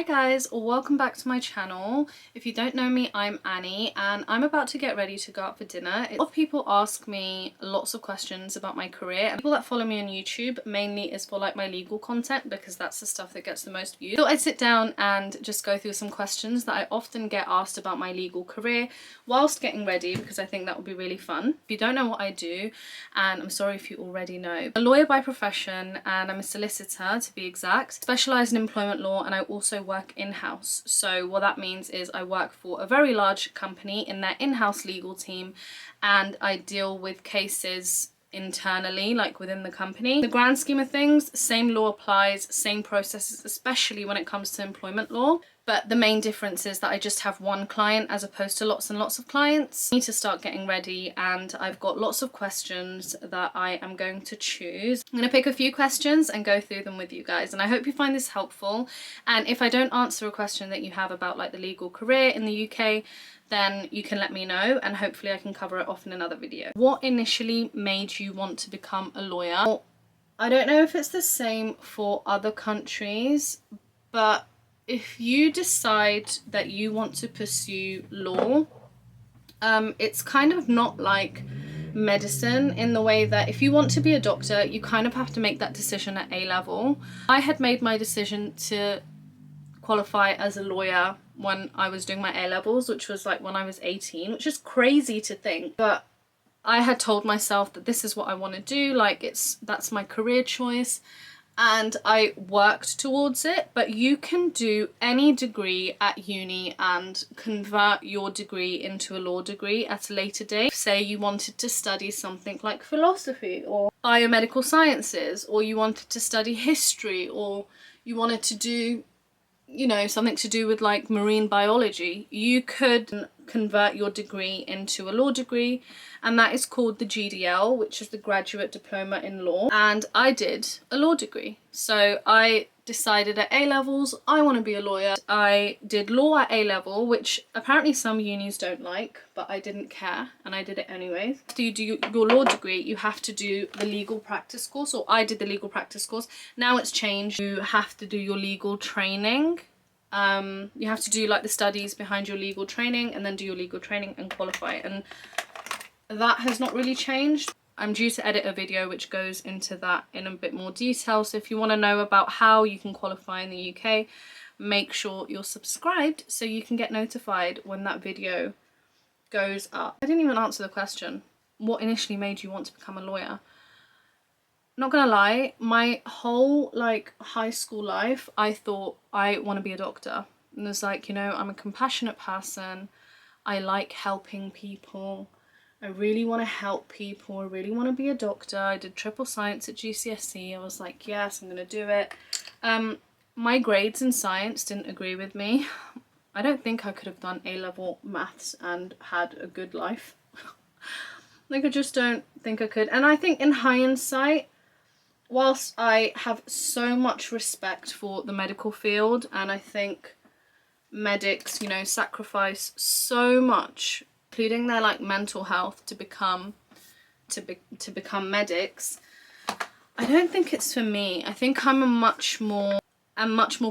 Hi guys, welcome back to my channel. If you don't know me, I'm Annie and I'm about to get ready to go out for dinner. A lot of people ask me lots of questions about my career, and people that follow me on YouTube mainly is for like my legal content because that's the stuff that gets the most views. So I'd sit down and just go through some questions that I often get asked about my legal career whilst getting ready, because I think that would be really fun. If you don't know what I do, and I'm sorry if you already know, I'm a lawyer by profession and I'm a solicitor to be exact. Specialise in employment law, and I also work in-house. So what that means is I work for a very large company in their in-house legal team, and I deal with cases internally, like within the company. In the grand scheme of things, same law applies, same processes, especially when it comes to employment law. But the main difference is that I just have one client as opposed to lots and lots of clients. I need to start getting ready and I've got lots of questions that I am going to choose. I'm going to pick a few questions and go through them with you guys, and I hope you find this helpful. And if I don't answer a question that you have about like the legal career in the UK, then you can let me know and hopefully I can cover it off in another video. What initially made you want to become a lawyer? Well, I don't know if it's the same for other countries, but if you decide that you want to pursue law, it's kind of not like medicine in the way that if you want to be a doctor, you kind of have to make that decision at A level. I had made my decision to qualify as a lawyer when I was doing my A levels, which was like when I was 18, which is crazy to think, but I had told myself that this is what I want to do, like that's my career choice, and I worked towards it. But you can do any degree at uni and convert your degree into a law degree at a later date. Say you wanted to study something like philosophy or biomedical sciences, or you wanted to study history, or you wanted to do, you know, something to do with like marine biology, you could convert your degree into a law degree, and that is called the GDL, which is the Graduate Diploma in Law. And I did a law degree. So I decided at A levels I want to be a lawyer. I did law at A level, which apparently some unis don't like, but I didn't care and I did it anyways. After you do your law degree, you have to do the legal practice course, or I did the legal practice course. Now it's changed. You have to do your legal training. You have to do like the studies behind your legal training and then do your legal training and qualify, and that has not really changed. I'm due to edit a video which goes into that in a bit more detail, so if you want to know about how you can qualify in the UK, make sure you're subscribed so you can get notified when that video goes up. I didn't even answer the question. What initially made you want to become a lawyer? Not gonna lie, my whole like high school life I thought I want to be a doctor, and it's like, you know, I'm a compassionate person, I like helping people, I really want to help people, I really want to be a doctor. I did triple science at GCSE. I was like, yes, I'm gonna do it. My grades in science didn't agree with me. I don't think I could have done A-level maths and had a good life. Like, I just don't think I could. And I think in hindsight, whilst I have so much respect for the medical field, and I think medics, you know, sacrifice so much, including their like mental health, to become medics, I don't think it's for me. I think I'm much more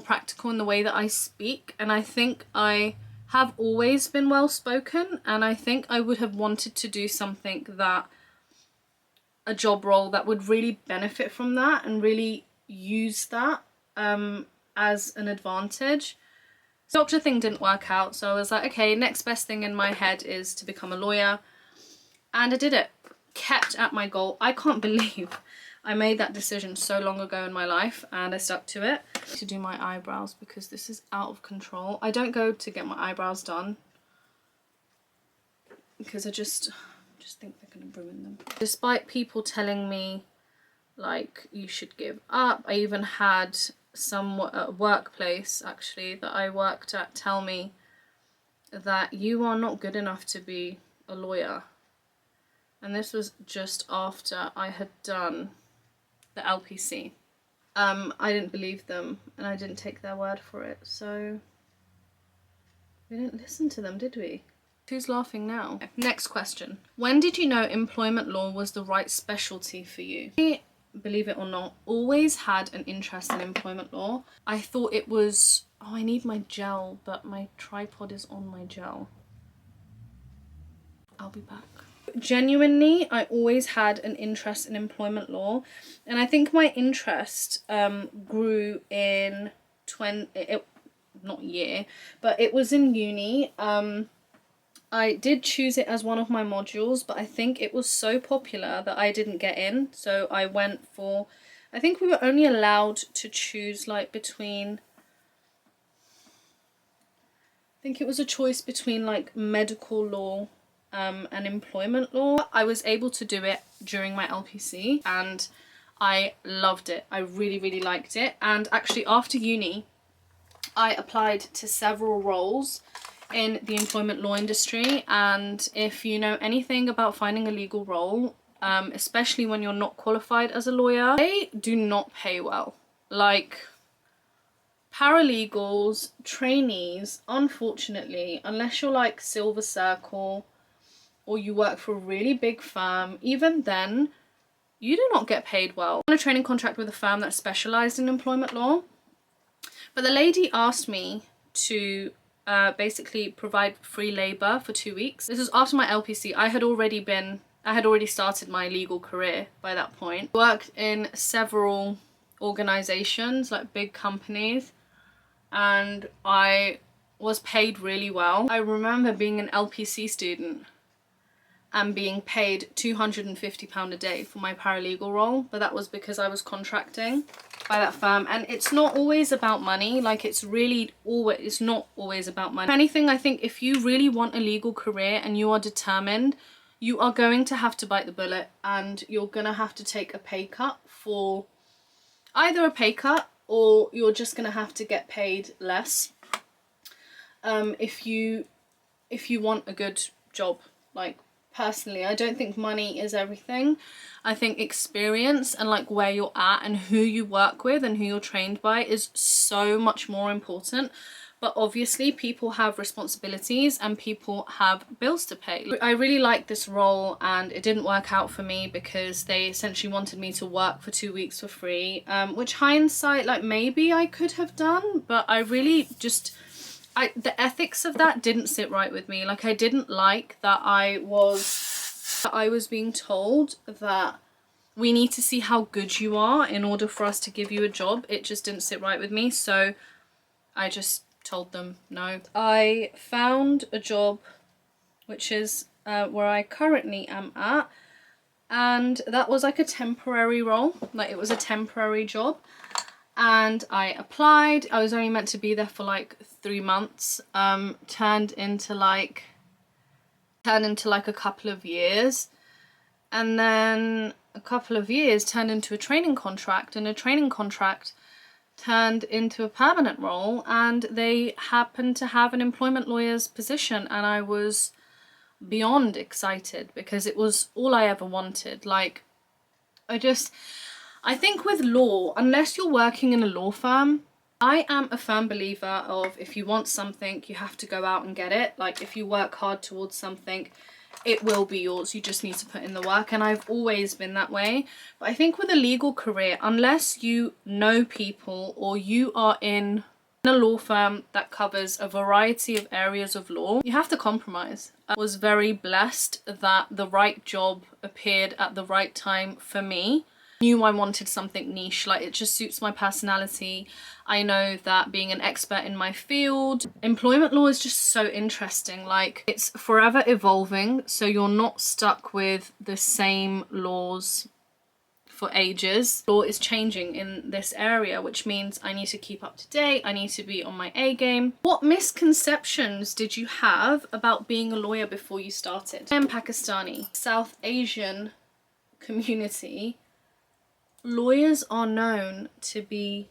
practical in the way that I speak, and I think I have always been well spoken, and I think I would have wanted to do something that, a job role that would really benefit from that and really use that as an advantage. The doctor thing didn't work out, so I was like, okay, next best thing in my head is to become a lawyer, and I did it. Kept at my goal. I can't believe I made that decision so long ago in my life and I stuck to it. To do my eyebrows because this is out of control. I don't go to get my eyebrows done because I just think they're gonna ruin them. Despite people telling me like you should give up, I even had someone at a workplace actually that I worked at tell me that you are not good enough to be a lawyer. And this was just after I had done the LPC. I didn't believe them and I didn't take their word for it, so we didn't listen to them, did we? Who's laughing now? Next question. When did you know employment law was the right specialty for you? believe it or not, always had an interest in employment law. I thought it was, oh, I need my gel, but my tripod is on my gel. I'll be back. Genuinely, I always had an interest in employment law, and I think my interest grew in not year, but it was in uni. I did choose it as one of my modules, but I think it was so popular that I didn't get in. So I went for, I think we were only allowed to choose like between, I think it was a choice between like medical law and employment law. I was able to do it during my LPC and I loved it. I really, really liked it. And actually after uni, I applied to several roles in the employment law industry, and if you know anything about finding a legal role, especially when you're not qualified as a lawyer, they do not pay well. Like paralegals, trainees, unfortunately, unless you're like Silver Circle or you work for a really big firm, even then you do not get paid well. I'm on a training contract with a firm that specialised in employment law, but the lady asked me to basically provide free labour for 2 weeks. This was after my LPC. I had already started my legal career by that point. Worked in several organisations, like big companies, and I was paid really well. I remember being an LPC student and being paid £250 a day for my paralegal role, but that was because I was contracting by that firm. And it's not always about money, like it's not always about money. If anything, I think if you really want a legal career and you are determined, you are going to have to bite the bullet and you're gonna have to take a pay cut, for either a pay cut or you're just gonna have to get paid less if you want a good job. Like personally, I don't think money is everything. I think experience and like where you're at and who you work with and who you're trained by is so much more important. But obviously people have responsibilities and people have bills to pay. I really liked this role and it didn't work out for me because they essentially wanted me to work for 2 weeks for free, which hindsight, like maybe I could have done, but I really just, the ethics of that didn't sit right with me. Like I didn't like that I was being told that we need to see how good you are in order for us to give you a job. It just didn't sit right with me, so I just told them no. I found a job which is where I currently am at, and that was like a temporary role. Like it was a temporary job, and I applied. I was only meant to be there for like 3 months. Turned into like a couple of years, and then a couple of years turned into a training contract, and a training contract turned into a permanent role, and they happened to have an employment lawyer's position, and I was beyond excited because it was all I ever wanted. Like I think with law, unless you're working in a law firm, I am a firm believer of if you want something, you have to go out and get it. Like if you work hard towards something, it will be yours. You just need to put in the work, and I've always been that way. But I think with a legal career, unless you know people or you are in a law firm that covers a variety of areas of law, you have to compromise. I was very blessed that the right job appeared at the right time for me. Knew I wanted something niche, like it just suits my personality. I know that being an expert in my field, employment law is just so interesting. Like it's forever evolving, so you're not stuck with the same laws for ages. Law is changing in this area, which means I need to keep up to date. I need to be on my A game. What misconceptions did you have about being a lawyer before you started? I am Pakistani. South Asian community, lawyers are known to be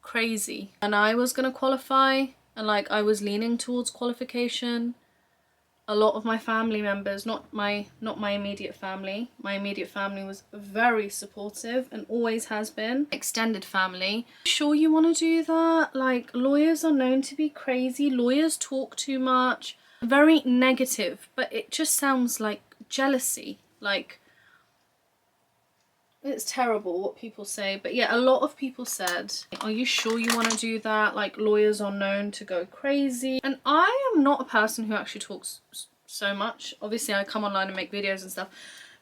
crazy. And I was gonna qualify, and like I was leaning towards qualification. A lot of my family members, not my immediate family, my immediate family was very supportive and always has been. Extended family, sure you want to do that? Like lawyers are known to be crazy. Lawyers talk too much, very negative, but it just sounds like jealousy. Like it's terrible what people say. But yeah, a lot of people said, are you sure you want to do that? Like, lawyers are known to go crazy. And I am not a person who actually talks so much. Obviously I come online and make videos and stuff,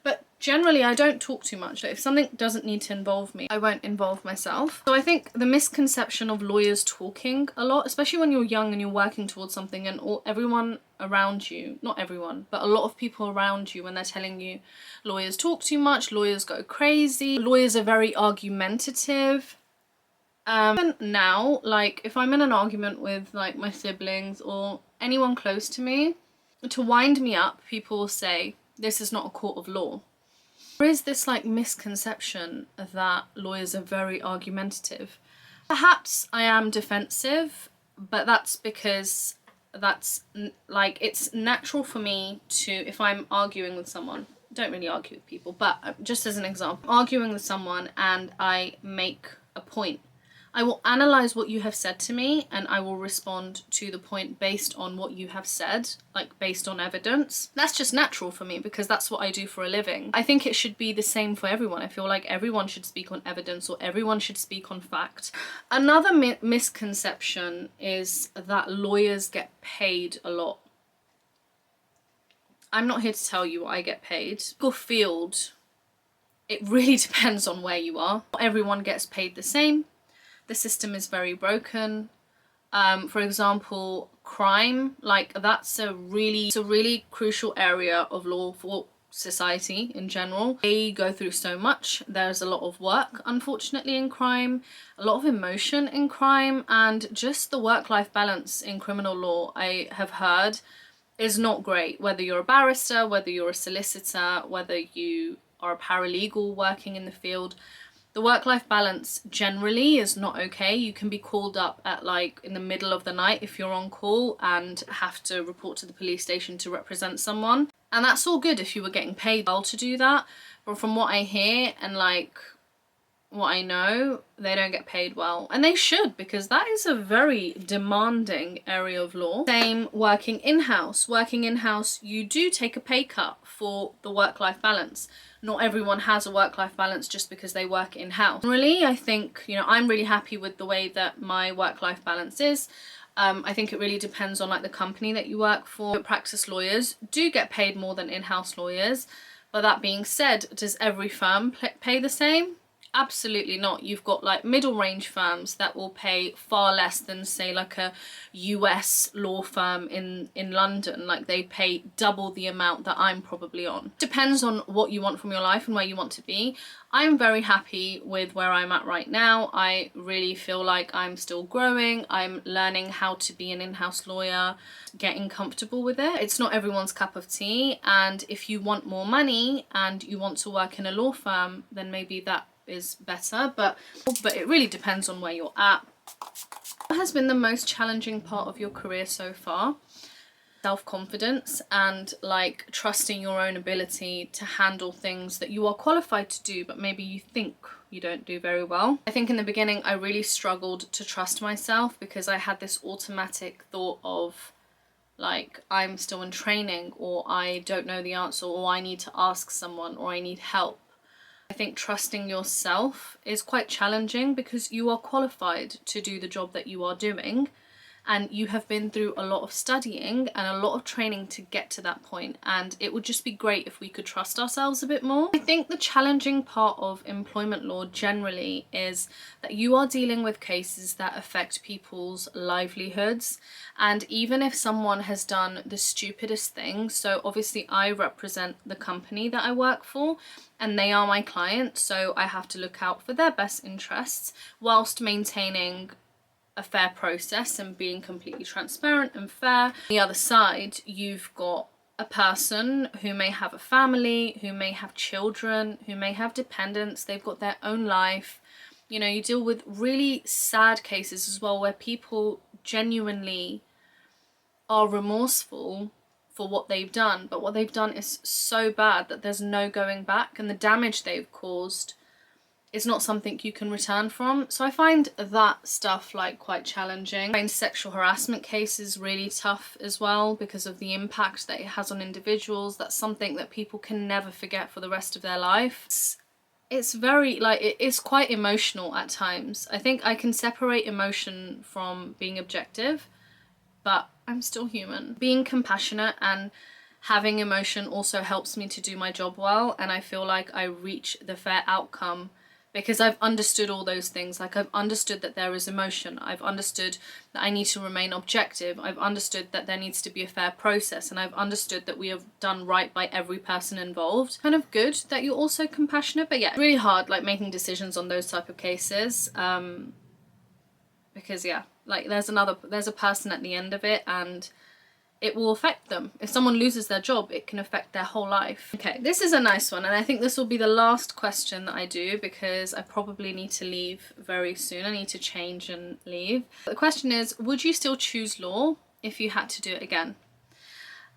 but generally I don't talk too much. If something doesn't need to involve me, I won't involve myself. So I think the misconception of lawyers talking a lot, especially when you're young and you're working towards something, and everyone around you, not everyone, but a lot of people around you, when they're telling you lawyers talk too much, lawyers go crazy, lawyers are very argumentative. Even now, like if I'm in an argument with like my siblings or anyone close to me, to wind me up, people will say, this is not a court of law. There is this like misconception that lawyers are very argumentative. Perhaps I am defensive, but that's because that's like, it's natural for me to, if I'm arguing with someone, don't really argue with people, but just as an example, arguing with someone and I make a point, I will analyze what you have said to me and I will respond to the point based on what you have said, like based on evidence. That's just natural for me because that's what I do for a living. I think it should be the same for everyone. I feel like everyone should speak on evidence, or everyone should speak on fact. Another misconception is that lawyers get paid a lot. I'm not here to tell you what I get paid. Your field, it really depends on where you are. Not everyone gets paid the same. The system is very broken. For example, crime, like that's a really crucial area of law for society in general. They go through so much. There's a lot of work, unfortunately, in crime, a lot of emotion in crime, and just the work-life balance in criminal law, I have heard, is not great. Whether you're a barrister, whether you're a solicitor, whether you are a paralegal working in the field, the work-life balance generally is not okay. You can be called up at like in the middle of the night if you're on call and have to report to the police station to represent someone. And that's all good if you were getting paid well to do that. But from what I hear and like what I know, they don't get paid well. And they should, because that is a very demanding area of law. Same working in-house. Working in-house, you do take a pay cut for the work-life balance. Not everyone has a work-life balance just because they work in-house. Really, I think, you know, I'm really happy with the way that my work-life balance is. I think it really depends on like the company that you work for. Practice lawyers do get paid more than in-house lawyers. But that being said, does every firm pay the same? Absolutely not. You've got like middle range firms that will pay far less than say like a US law firm in London. Like they pay double the amount that I'm probably on. Depends on what you want from your life and where you want to be. I'm very happy with where I'm at right now. I really feel like I'm still growing. I'm learning how to be an in-house lawyer, getting comfortable with it. It's not everyone's cup of tea, and if you want more money and you want to work in a law firm, then maybe that is better, but it really depends on where you're at. What has been the most challenging part of your career so far? Self-confidence and like trusting your own ability to handle things that you are qualified to do but maybe you think you don't do very well. I think in the beginning I really struggled to trust myself because I had this automatic thought of like I'm still in training, or I don't know the answer, or I need to ask someone, or I need help. I think trusting yourself is quite challenging because you are qualified to do the job that you are doing, and you have been through a lot of studying and a lot of training to get to that point, and it would just be great if we could trust ourselves a bit more. I think the challenging part of employment law generally is that you are dealing with cases that affect people's livelihoods, and even if someone has done the stupidest thing, so obviously I represent the company that I work for and they are my client, so I have to look out for their best interests whilst maintaining a fair process and being completely transparent and fair. On the other side, you've got a person who may have a family, who may have children, who may have dependents, they've got their own life. You know, you deal with really sad cases as well where people genuinely are remorseful for what they've done, but what they've done is so bad that there's no going back, and the damage they've caused is not something you can return from. So I find that stuff like quite challenging. I find sexual harassment cases really tough as well because of the impact that it has on individuals. That's something that people can never forget for the rest of their life. It's it's very, like, it's quite emotional at times. I think I can separate emotion from being objective, but I'm still human. Being compassionate and having emotion also helps me to do my job well, and I feel like I reach the fair outcome because I've understood all those things. Like, I've understood that there is emotion, I've understood that I need to remain objective, I've understood that there needs to be a fair process, and I've understood that we have done right by every person involved. Kind of good that you're also compassionate, but yeah, really hard, like, making decisions on those type of cases, because yeah, like, there's a person at the end of it, and it will affect them. If someone loses their job, it can affect their whole life. Okay, this is a nice one, and I think this will be the last question that I do because I probably need to leave very soon. I need to change and leave. The question is, would you still choose law if you had to do it again?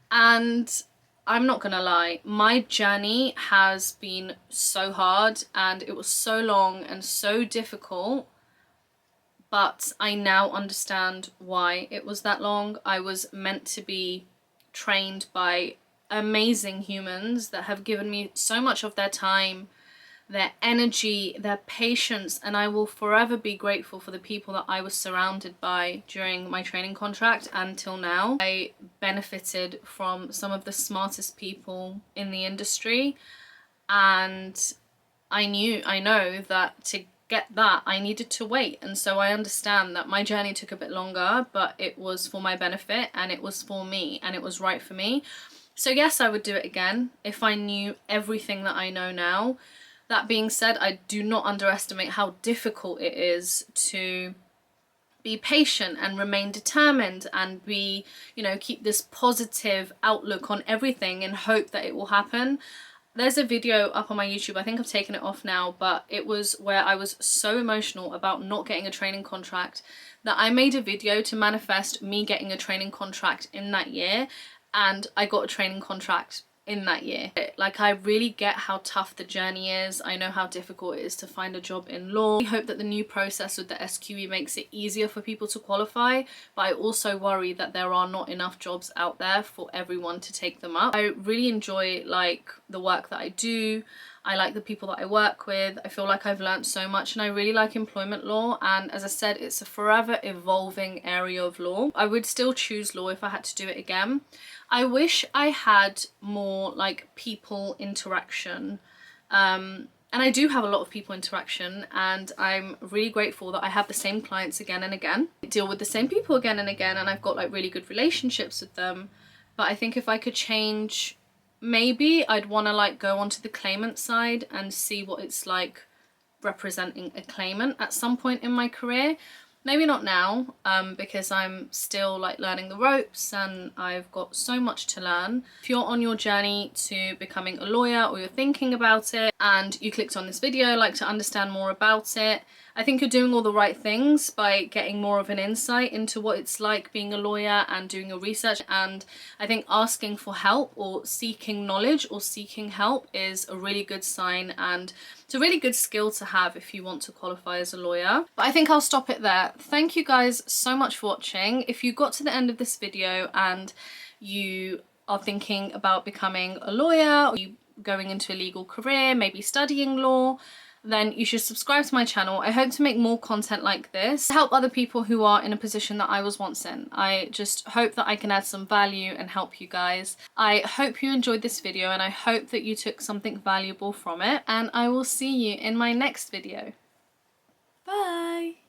And I'm not gonna lie, my journey has been so hard, and it was so long and so difficult, but I now understand why it was that long. I was meant to be trained by amazing humans that have given me so much of their time, their energy, their patience, and I will forever be grateful for the people that I was surrounded by during my training contract until now. I benefited from some of the smartest people in the industry, and I know that to get that I needed to wait, and so I understand that my journey took a bit longer, but it was for my benefit, and it was for me, and it was right for me. So yes, I would do it again if I knew everything that I know now. That being said, I do not underestimate how difficult it is to be patient and remain determined and be, you know, keep this positive outlook on everything and hope that it will happen. There's a video up on my YouTube, I think I've taken it off now, but it was where I was so emotional about not getting a training contract that I made a video to manifest me getting a training contract in that year, and I got a training contract in that year. Like, I really get how tough the journey is. I know how difficult it is to find a job in law. I hope that the new process with the SQE makes it easier for people to qualify, but I also worry that there are not enough jobs out there for everyone to take them up. I really enjoy, like, the work that I do. I like the people that I work with. I feel like I've learned so much, and I really like employment law, and as I said, it's a forever evolving area of law. I would still choose law if I had to do it again. I wish I had more, like, people interaction, and I do have a lot of people interaction, and I'm really grateful that I have the same clients again and again. I deal with the same people again and again, and I've got, like, really good relationships with them. But I think if I could change, maybe I'd want to, like, go onto the claimant side and see what it's like representing a claimant at some point in my career. Maybe not now, because I'm still, like, learning the ropes and I've got so much to learn. If you're on your journey to becoming a lawyer, or you're thinking about it and you clicked on this video, like to understand more about it, I think you're doing all the right things by getting more of an insight into what it's like being a lawyer and doing your research. And I think asking for help or seeking knowledge or seeking help is a really good sign, and it's a really good skill to have if you want to qualify as a lawyer. But I think I'll stop it there. Thank you guys so much for watching. If you got to the end of this video and you are thinking about becoming a lawyer, or you going into a legal career, maybe studying law, then you should subscribe to my channel. I hope to make more content like this to help other people who are in a position that I was once in. I just hope that I can add some value and help you guys. I hope you enjoyed this video, and I hope that you took something valuable from it, and I will see you in my next video. Bye!